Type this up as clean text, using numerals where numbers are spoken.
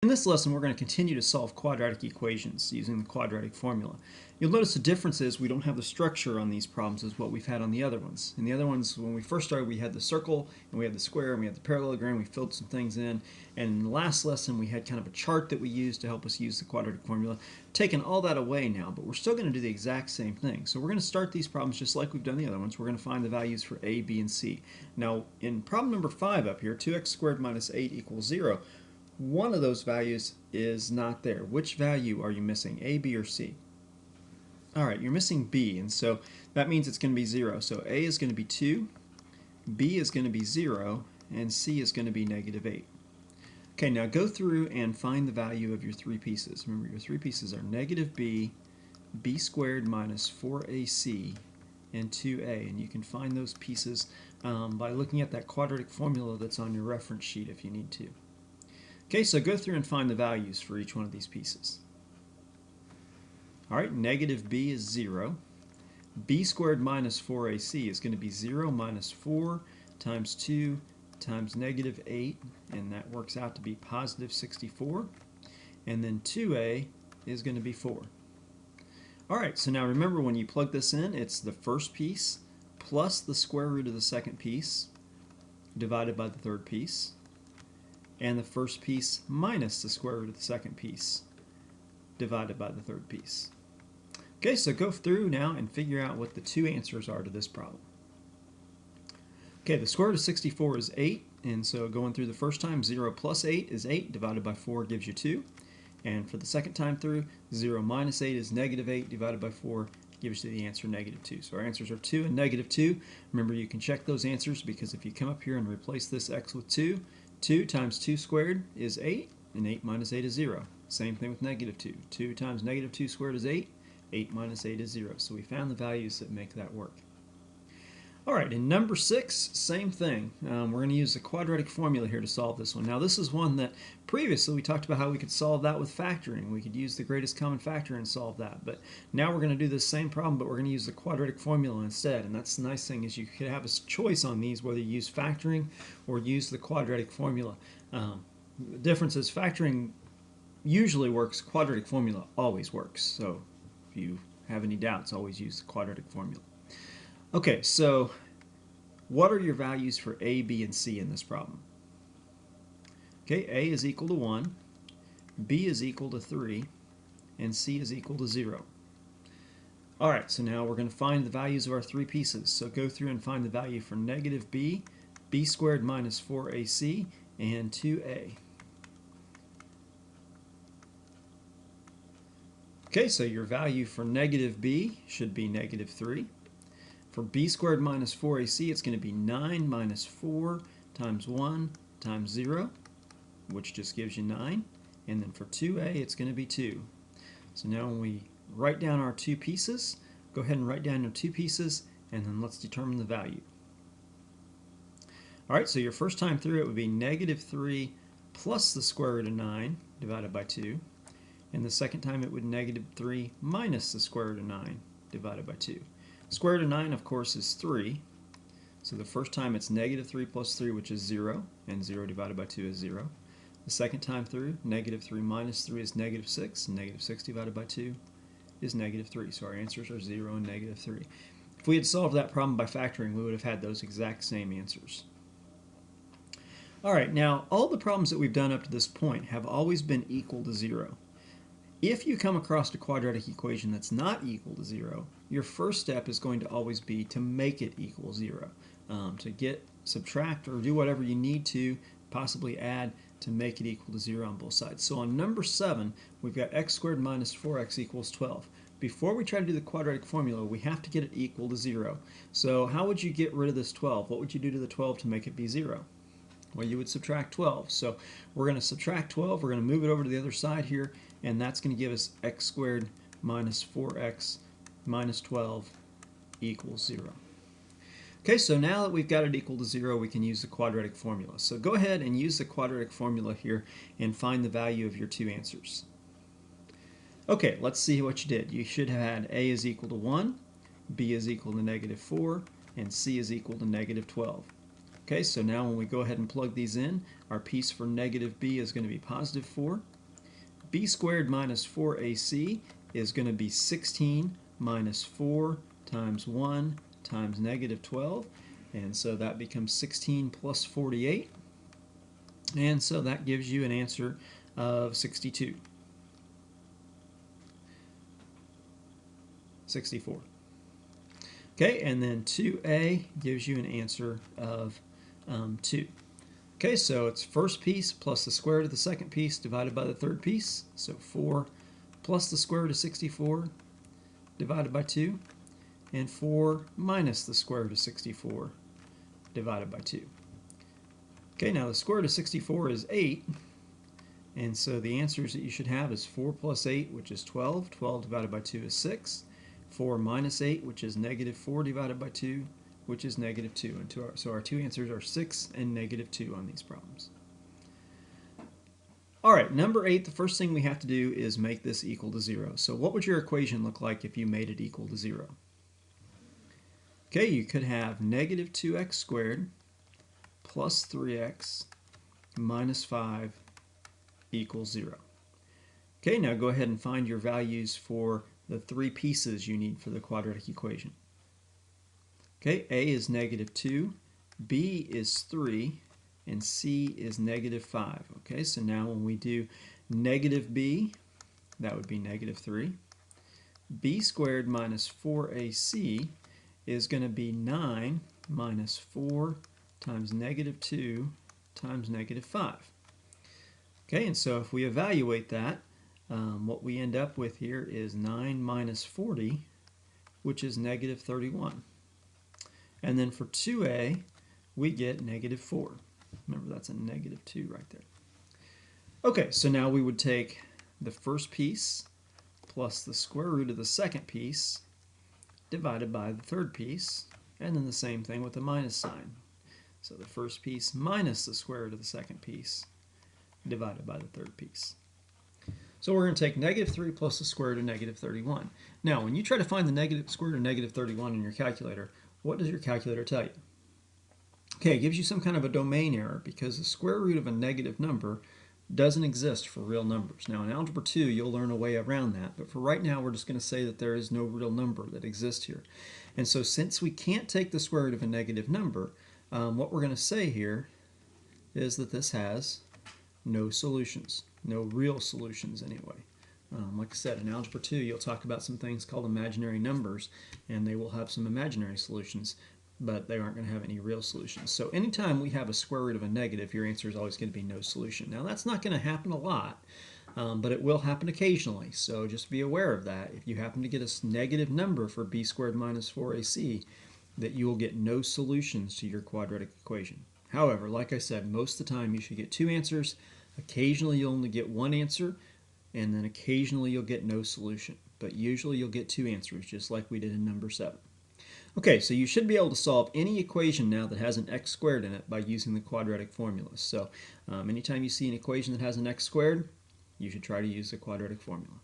In this lesson, we're going to continue to solve quadratic equations using the quadratic formula. You'll notice the difference is we don't have the structure on these problems as what we've had on the other ones. In the other ones, when we first started, we had the circle, and we had the square, and we had the parallelogram, we filled some things in, and in the last lesson, we had kind of a chart that we used to help us use the quadratic formula. Taken all that away now, but we're still going to do the exact same thing. So we're going to start these problems just like we've done the other ones. We're going to find the values for a, b, and c. Now, in problem number 5 up here, 2x squared minus 8 equals 0, one of those values is not there. Which value are you missing, A, B, or C? Alright, you're missing B, and so that means it's going to be 0. So A is going to be 2, B is going to be 0, and C is going to be negative 8. Okay, now go through and find the value of your three pieces. Remember, your three pieces are negative B, B squared minus 4AC, and 2A. And you can find those pieces by looking at that quadratic formula that's on your reference sheet if you need to. Okay, so go through and find the values for each one of these pieces. Alright, negative b is 0. B squared minus 4ac is going to be 0 minus 4 times 2 times negative 8, and that works out to be positive 64. And then 2a is going to be 4. Alright, so now remember when you plug this in, it's the first piece plus the square root of the second piece divided by the third piece, and the first piece minus the square root of the second piece divided by the third piece. Okay, so go through now and figure out what the two answers are to this problem. Okay, the square root of 64 is 8, and so going through the first time, 0 plus 8 is 8, divided by 4 gives you 2. And for the second time through, 0 minus 8 is negative 8, divided by 4 gives you the answer negative 2. So our answers are 2 and negative 2. Remember, you can check those answers because if you come up here and replace this x with 2, 2 times 2 squared is 8, and 8 minus 8 is 0. Same thing with negative 2. 2 times negative 2 squared is 8, 8 minus 8 is 0. So we found the values that make that work. Alright, in number 6, same thing. We're going to use the quadratic formula here to solve this one. Now this is one that previously we talked about how we could solve that with factoring. We could use the greatest common factor and solve that. But now we're going to do the same problem, but we're going to use the quadratic formula instead. And that's the nice thing is you could have a choice on these whether you use factoring or use the quadratic formula. The difference is factoring usually works, quadratic formula always works. So if you have any doubts, always use the quadratic formula. Okay, so what are your values for A, B, and C in this problem? Okay, A is equal to 1, B is equal to 3, and C is equal to 0. Alright, so now we're going to find the values of our three pieces. So go through and find the value for negative B, B squared minus 4AC, and 2A. Okay, so your value for negative B should be negative 3. For b squared minus 4ac, it's going to be 9 minus 4 times 1 times 0, which just gives you 9. And then for 2a, it's going to be 2. So now when we write down our two pieces, go ahead and write down your two pieces, and then let's determine the value. Alright, so your first time through it would be negative 3 plus the square root of 9 divided by 2. And the second time it would negative 3 minus the square root of 9 divided by 2. Square root of 9, of course, is 3. So the first time it's negative 3 plus 3, which is 0, and 0 divided by 2 is 0. The second time through, negative 3 minus 3 is negative 6, and negative 6 divided by 2 is negative 3. So our answers are 0 and negative 3. If we had solved that problem by factoring, we would have had those exact same answers. Alright, now all the problems that we've done up to this point have always been equal to 0. If you come across a quadratic equation that's not equal to 0, your first step is going to always be to make it equal 0. To subtract, or do whatever you need to, possibly add to make it equal to 0 on both sides. So on number 7, we've got x squared minus 4x equals 12. Before we try to do the quadratic formula, we have to get it equal to 0. So how would you get rid of this 12? What would you do to the 12 to make it be 0? Well, you would subtract 12. So we're going to subtract 12, we're going to move it over to the other side here, and that's going to give us x squared minus 4x minus 12 equals 0. Okay, so now that we've got it equal to 0, we can use the quadratic formula. So go ahead and use the quadratic formula here and find the value of your two answers. Okay, let's see what you did. You should have had A is equal to 1, B is equal to negative 4, and C is equal to negative 12. Okay, so now when we go ahead and plug these in, our piece for negative b is going to be positive 4, b squared minus 4ac is going to be 16 minus 4 times 1 times negative 12. And so that becomes 16 plus 48. And so that gives you an answer of 62. 64. Okay, and then 2a gives you an answer of 2. Okay, so it's first piece plus the square root of the second piece divided by the third piece. So 4 plus the square root of 64 divided by 2, and 4 minus the square root of 64 divided by 2. Okay, now the square root of 64 is 8, and so the answers that you should have is 4 plus 8, which is 12. 12 divided by 2 is 6. 4 minus 8, which is negative 4 divided by 2, which is negative 2. And so our two answers are 6 and negative 2 on these problems. All right, number 8, the first thing we have to do is make this equal to 0. So what would your equation look like if you made it equal to 0? Okay, you could have negative 2x squared plus 3x minus 5 equals 0. Okay, now go ahead and find your values for the three pieces you need for the quadratic equation. Okay, a is negative 2, b is 3, and c is negative 5. Okay, so now when we do negative b, that would be negative 3. b squared minus 4ac is going to be 9 minus 4 times negative 2 times negative 5. Okay, and so if we evaluate that, what we end up with here is 9 minus 40, which is negative 31. And then for 2a, we get negative 4. Remember, that's a negative 2 right there. Okay, so now we would take the first piece plus the square root of the second piece divided by the third piece, and then the same thing with the minus sign. So the first piece minus the square root of the second piece divided by the third piece. So we're going to take negative 3 plus the square root of negative 31. Now, when you try to find the square root of negative 31 in your calculator, what does your calculator tell you? Okay, it gives you some kind of a domain error because the square root of a negative number doesn't exist for real numbers. Now, in Algebra 2, you'll learn a way around that, but for right now, we're just going to say that there is no real number that exists here. And so since we can't take the square root of a negative number, what we're going to say here is that this has no solutions. No real solutions anyway. Like I said, in Algebra 2 you'll talk about some things called imaginary numbers, and they will have some imaginary solutions, but they aren't going to have any real solutions. So anytime we have a square root of a negative, your answer is always going to be no solution. Now that's not going to happen a lot, but it will happen occasionally, so just be aware of that. If you happen to get a negative number for b squared minus 4ac, that you will get no solutions to your quadratic equation. However, like I said, most of the time you should get two answers. Occasionally you'll only get one answer, and then occasionally you'll get no solution. But usually you'll get two answers, just like we did in number 7. Okay, so you should be able to solve any equation now that has an x squared in it by using the quadratic formula. So anytime you see an equation that has an x squared, you should try to use the quadratic formula.